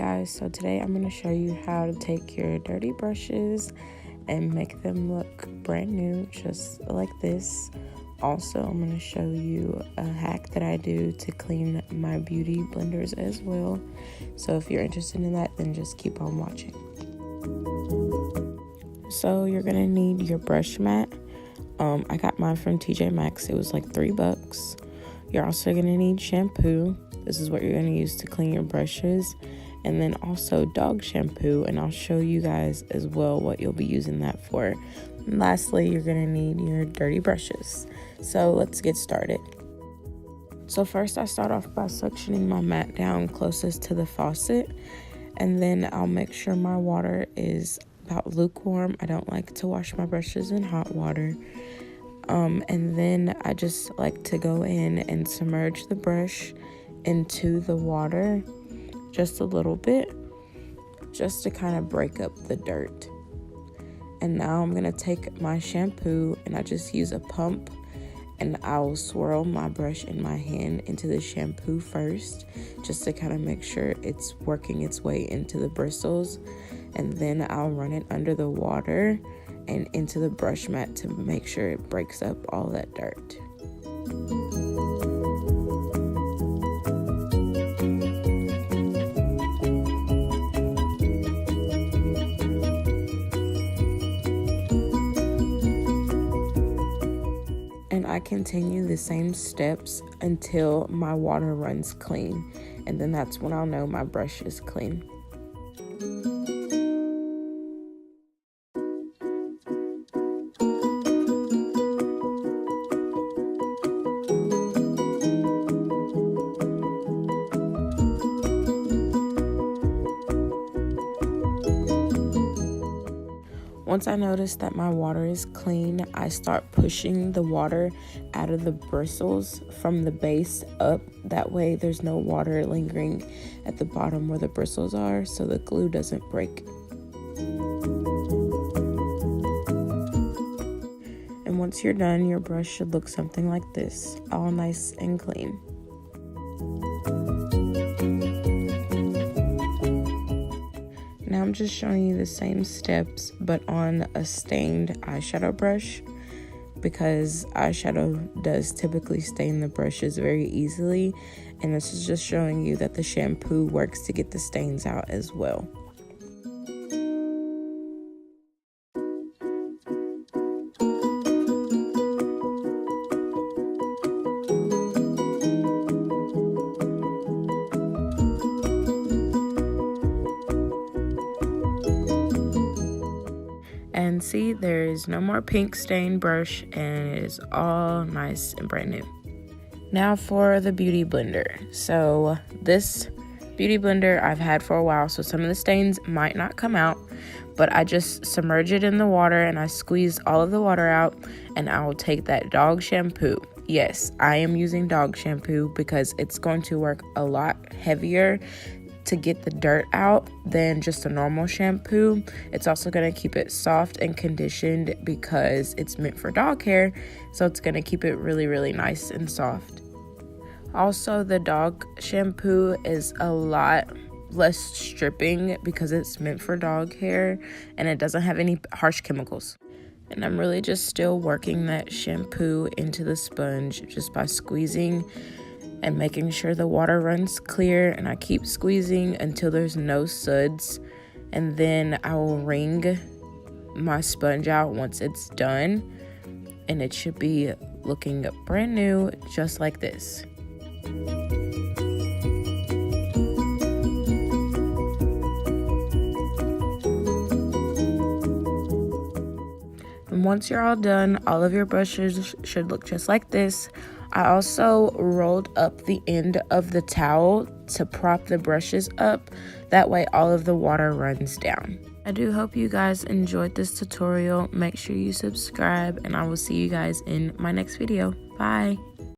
guys, so today I'm going to show you how to take your dirty brushes and make them look brand new, just like this. Also, I'm going to show you a hack that I do to clean my beauty blenders as well. So if you're interested in that, then just keep on watching. So you're going to need your brush mat. I got mine from TJ Maxx. It was like $3. You're also going to need shampoo. This is what you're going to use to clean your brushes. And then also dog shampoo, and I'll show you guys as well what you'll be using that for. And lastly, you're going to need your dirty brushes. So let's get started. So first I start off by suctioning my mat down closest to the faucet, and then I'll make sure my water is about lukewarm. I don't like to wash my brushes in hot water. And then I just like to go in and submerge the brush into the water just a little bit, just to kind of break up the dirt. And now I'm gonna take my shampoo and I just use a pump, and I'll swirl my brush in my hand into the shampoo first, just to kind of make sure it's working its way into the bristles. And then I'll run it under the water and into the brush mat to make sure it breaks up all that dirt. And I continue the same steps until my water runs clean, and then that's when I'll know my brush is clean. Once I notice that my water is clean, I start pushing the water out of the bristles from the base up. That way there's no water lingering at the bottom where the bristles are, so the glue doesn't break. And once you're done, your brush should look something like this, all nice and clean. Now I'm just showing you the same steps, but on a stained eyeshadow brush, because eyeshadow does typically stain the brushes very easily, and this is just showing you that the shampoo works to get the stains out as well. And see, there is no more pink stain brush, and it is all nice and brand new. Now for the beauty blender. So this beauty blender I've had for a while, so some of the stains might not come out, but I just submerge it in the water and I squeeze all of the water out, and I will take that dog shampoo. Yes, I am using dog shampoo because it's going to work a lot heavier to get the dirt out than just a normal shampoo. It's also going to keep it soft and conditioned because it's meant for dog hair, so it's going to keep it really, really nice and soft. Also, the dog shampoo is a lot less stripping because it's meant for dog hair and it doesn't have any harsh chemicals. And I'm really just still working that shampoo into the sponge just by squeezing and making sure the water runs clear, and I keep squeezing until there's no suds, and then I will wring my sponge out once it's done, and it should be looking brand new just like this. And once you're all done, all of your brushes should look just like this. I also rolled up the end of the towel to prop the brushes up. That way all of the water runs down. I do hope you guys enjoyed this tutorial. Make sure you subscribe, and I will see you guys in my next video. Bye.